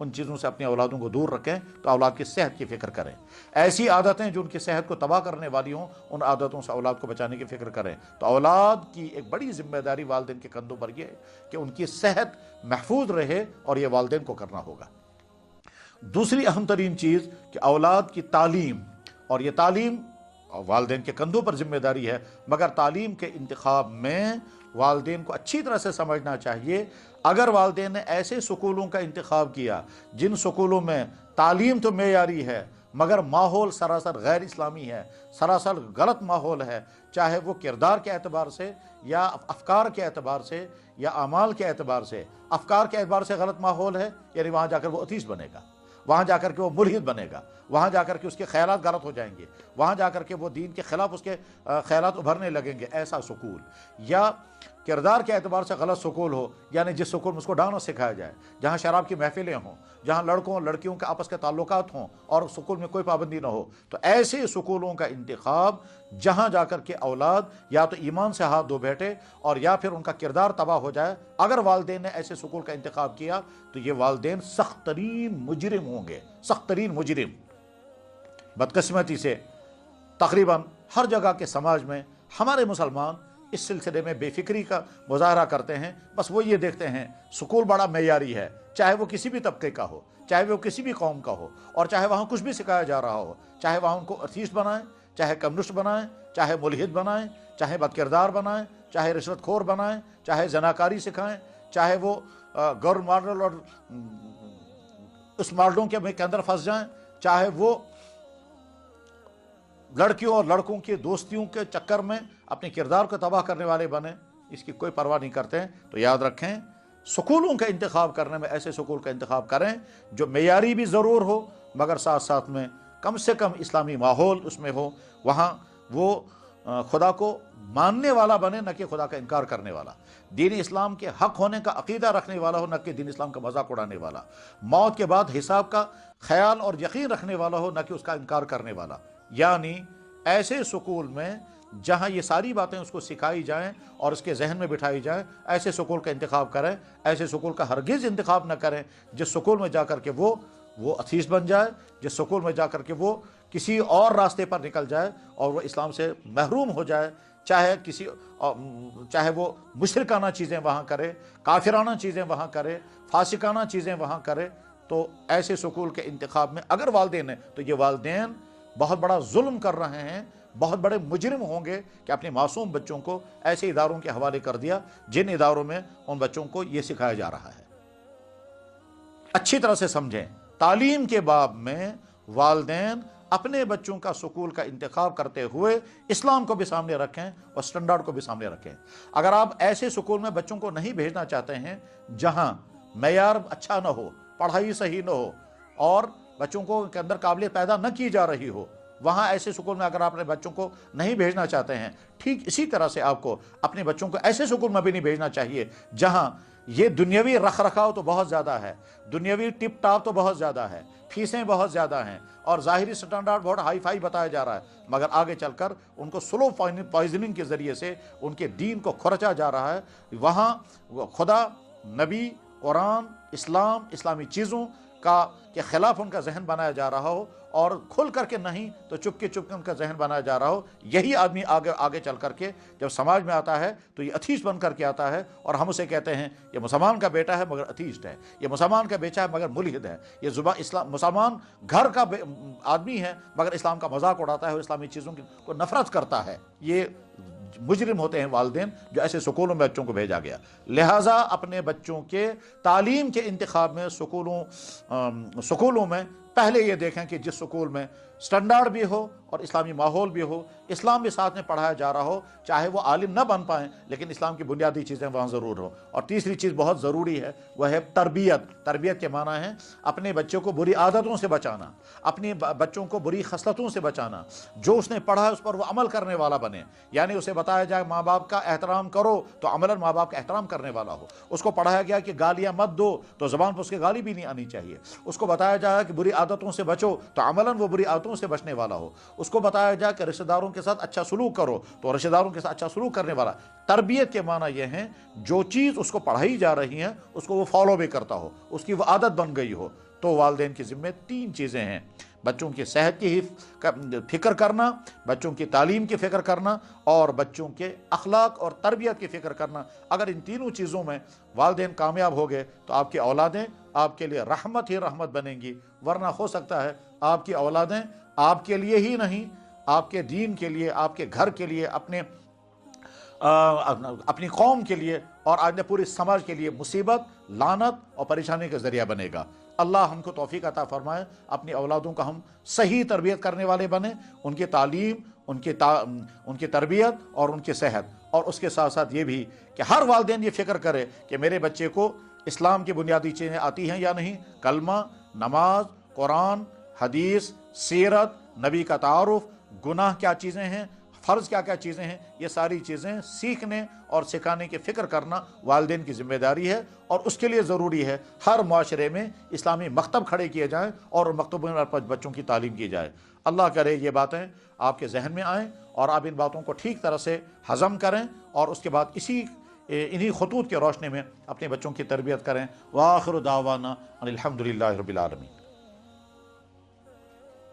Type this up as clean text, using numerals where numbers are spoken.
ان چیزوں سے اپنی اولادوں کو دور رکھیں، تو اولاد کی صحت کی فکر کریں۔ ایسی عادتیں جو ان کی صحت کو تباہ کرنے والی ہوں، ان عادتوں سے اولاد کو بچانے کی فکر کریں۔ تو اولاد کی ایک بڑی ذمہ داری والدین کے کندھوں پر یہ ہے کہ ان کی صحت محفوظ رہے، اور یہ والدین کو کرنا ہوگا۔ دوسری اہم ترین چیز کہ اولاد کی تعلیم، اور یہ تعلیم والدین کے کندھوں پر ذمہ داری ہے، مگر تعلیم کے انتخاب میں والدین کو اچھی طرح سے سمجھنا چاہیے۔ اگر والدین نے ایسے سکولوں کا انتخاب کیا جن سکولوں میں تعلیم تو معیاری ہے مگر ماحول سراسر غیر اسلامی ہے، سراسر غلط ماحول ہے، چاہے وہ کردار کے اعتبار سے یا افکار کے اعتبار سے یا اعمال کے اعتبار سے، افکار کے اعتبار سے غلط ماحول ہے، یعنی وہاں جا کر وہ ایتھیسٹ بنے گا، وہاں جا کر کے وہ ملحد بنے گا، وہاں جا کر کے اس کے خیالات غلط ہو جائیں گے، وہاں جا کر کے وہ دین کے خلاف اس کے خیالات ابھرنے لگیں گے، ایسا سکول۔ یا کردار کے اعتبار سے غلط سکول ہو، یعنی جس سکول میں اس کو ڈانس سکھایا جائے، جہاں شراب کی محفلیں ہوں، جہاں لڑکوں اور لڑکیوں کے آپس کے تعلقات ہوں اور سکول میں کوئی پابندی نہ ہو، تو ایسے سکولوں کا انتخاب جہاں جا کر کے اولاد یا تو ایمان سے ہاتھ دھو بیٹھے اور یا پھر ان کا کردار تباہ ہو جائے، اگر والدین نے ایسے سکول کا انتخاب کیا تو یہ والدین سخت ترین مجرم ہوں گے، سخت ترین مجرم۔ بدقسمتی سے تقریباً ہر جگہ کے سماج میں ہمارے مسلمان اس سلسلے میں بے فکری کا مظاہرہ کرتے ہیں، بس وہ یہ دیکھتے ہیں سکول بڑا معیاری ہے، چاہے وہ کسی بھی طبقے کا ہو، چاہے وہ کسی بھی قوم کا ہو، اور چاہے وہاں کچھ بھی سکھایا جا رہا ہو، چاہے وہاں ان کو ایتھیسٹ بنائیں، چاہے کمیونسٹ بنائیں، چاہے ملحد بنائیں، چاہے بد کردار بنائیں، چاہے رشوت خور بنائیں، چاہے زناکاری سکھائیں، چاہے وہ غیر ماڈل اور اس ماڈلوں کے اندر پھنس جائیں، چاہے وہ لڑکیوں اور لڑکوں کی دوستیوں کے چکر میں اپنے کردار کو تباہ کرنے والے بنے، اس کی کوئی پرواہ نہیں کرتے ہیں۔ تو یاد رکھیں، سکولوں کا انتخاب کرنے میں ایسے سکول کا انتخاب کریں جو معیاری بھی ضرور ہو مگر ساتھ ساتھ میں کم سے کم اسلامی ماحول اس میں ہو، وہاں وہ خدا کو ماننے والا بنے، نہ کہ خدا کا انکار کرنے والا، دین اسلام کے حق ہونے کا عقیدہ رکھنے والا ہو، نہ کہ دین اسلام کا مذاق اڑانے والا، موت کے بعد حساب کا خیال اور یقین رکھنے والا ہو، نہ کہ اس کا انکار کرنے والا۔ یعنی ایسے سکول میں جہاں یہ ساری باتیں اس کو سکھائی جائیں اور اس کے ذہن میں بٹھائی جائیں، ایسے سکول کا انتخاب کریں۔ ایسے سکول کا ہرگز انتخاب نہ کریں جس سکول میں جا کر کے وہ ایتھیسٹ بن جائے، جس سکول میں جا کر کے وہ کسی اور راستے پر نکل جائے اور وہ اسلام سے محروم ہو جائے، چاہے وہ مشرکانہ چیزیں وہاں کرے، کافرانہ چیزیں وہاں کرے، فاسقانہ چیزیں وہاں کرے۔ تو ایسے سکول کے انتخاب میں اگر والدین ہیں تو یہ والدین بہت بڑا ظلم کر رہے ہیں، بہت بڑے مجرم ہوں گے کہ اپنے معصوم بچوں کو ایسے اداروں کے حوالے کر دیا جن اداروں میں ان بچوں کو یہ سکھایا جا رہا ہے۔ اچھی طرح سے سمجھیں، تعلیم کے باب میں والدین اپنے بچوں کا سکول کا انتخاب کرتے ہوئے اسلام کو بھی سامنے رکھیں اور سٹینڈرڈ کو بھی سامنے رکھیں۔ اگر آپ ایسے سکول میں بچوں کو نہیں بھیجنا چاہتے ہیں جہاں معیار اچھا نہ ہو، پڑھائی صحیح نہ ہو اور بچوں کو کے اندر قابلیت پیدا نہ کی جا رہی ہو، وہاں ایسے سکول میں اگر آپ اپنے بچوں کو نہیں بھیجنا چاہتے ہیں، ٹھیک اسی طرح سے آپ کو اپنے بچوں کو ایسے سکول میں بھی نہیں بھیجنا چاہیے جہاں یہ دنیاوی رکھ رکھاؤ تو بہت زیادہ ہے، دنیاوی ٹپ ٹاپ تو بہت زیادہ ہے، فیسیں بہت زیادہ ہیں اور ظاہری سٹینڈرڈ بہت ہائی فائی بتایا جا رہا ہے، مگر آگے چل کر ان کو سلو پوائزننگ کے ذریعے سے ان کے دین کو کھرچا جا رہا ہے۔ وہاں خدا، نبی، قرآن، اسلام، اسلامی چیزوں کے خلاف ان کا ذہن بنایا جا رہا ہو اور کھل کر کے نہیں تو چپ کے ان کا ذہن بنایا جا رہا ہو، یہی آدمی آگے چل کر کے جب سماج میں آتا ہے تو یہ ایتھیسٹ بن کر کے آتا ہے اور ہم اسے کہتے ہیں یہ مسلمان کا بیٹا ہے مگر ایتھیسٹ ہے، یہ مسلمان کا بیٹا ہے مگر ملحد ہے، یہ مسلمان گھر کا آدمی ہے مگر اسلام کا مذاق اڑاتا ہے اور اسلامی چیزوں کو نفرت کرتا ہے۔ یہ مجرم ہوتے ہیں والدین جو ایسے سکولوں میں بچوں کو بھیجا گیا۔ لہٰذا اپنے بچوں کے تعلیم کے انتخاب میں سکولوں میں پہلے یہ دیکھیں کہ جس سکول میں سٹینڈرڈ بھی ہو اور اسلامی ماحول بھی ہو، اسلام بھی ساتھ میں پڑھایا جا رہا ہو، چاہے وہ عالم نہ بن پائیں لیکن اسلام کی بنیادی چیزیں وہاں ضرور ہوں۔ اور تیسری چیز بہت ضروری ہے، وہ ہے تربیت۔ تربیت کے معنی ہے اپنے بچوں کو بری عادتوں سے بچانا، اپنے بچوں کو بری خصلتوں سے بچانا، جو اس نے پڑھا ہے اس پر وہ عمل کرنے والا بنے، یعنی اسے بتایا جائے ماں باپ کا احترام کرو تو عملاً ماں باپ کا احترام کرنے والا ہو۔ اس کو پڑھایا گیا کہ گالیاں مت دو تو زبان پر اس کے گالی بھی نہیں آنی چاہیے۔ اس کو بتایا جائے کہ بری عادتوں سے بچو تو عملاً وہ بری عادتوں سے بچنے والا ہو۔ اس کو بتایا جائے کہ رشتہ داروں کے ساتھ اچھا سلوک کرو تو رشتہ داروں کے ساتھ اچھا سلوک کرنے والا۔ تربیت کے معنی یہ ہے جو چیز اس کو پڑھائی جا رہی ہے اس کو وہ فالو بھی کرتا ہو، اس کی وہ عادت بن گئی ہو۔ تو والدین کے ذمے 3 چیزیں ہیں: بچوں کی صحت کی فکر کرنا، بچوں کی تعلیم کی فکر کرنا، اور بچوں کے اخلاق اور تربیت کی فکر کرنا۔ اگر ان تینوں چیزوں میں والدین کامیاب ہو گئے تو آپ کی اولادیں آپ کے لیے رحمت ہی رحمت بنیں گی، ورنہ ہو سکتا ہے آپ کی اولادیں آپ کے لیے ہی نہیں، آپ کے دین کے لیے، آپ کے گھر کے لیے، اپنی قوم کے لیے اور آج پوری سماج کے لیے مصیبت، لعنت اور پریشانی کا ذریعہ بنے گا۔ اللہ ہم کو توفیق عطا فرمائے، اپنی اولادوں کا ہم صحیح تربیت کرنے والے بنیں، ان کی تعلیم، ان کی تربیت اور ان کی صحت، اور اس کے ساتھ ساتھ یہ بھی کہ ہر والدین یہ فکر کرے کہ میرے بچے کو اسلام کی بنیادی چیزیں آتی ہیں یا نہیں، کلمہ، نماز، قرآن، حدیث، سیرت، نبی کا تعارف، گناہ کیا چیزیں ہیں، فرض کیا کیا چیزیں ہیں، یہ ساری چیزیں سیکھنے اور سکھانے کی فکر کرنا والدین کی ذمہ داری ہے۔ اور اس کے لیے ضروری ہے ہر معاشرے میں اسلامی مکتب کھڑے کیے جائیں اور مکتبوں پر بچوں کی تعلیم کی جائے۔ اللہ کرے یہ باتیں آپ کے ذہن میں آئیں اور آپ ان باتوں کو ٹھیک طرح سے ہضم کریں، اور اس کے بعد انہی خطوط کے روشنی میں اپنے بچوں کی تربیت کریں۔ وآخر دعوانا ان الحمد للہ رب العالمین۔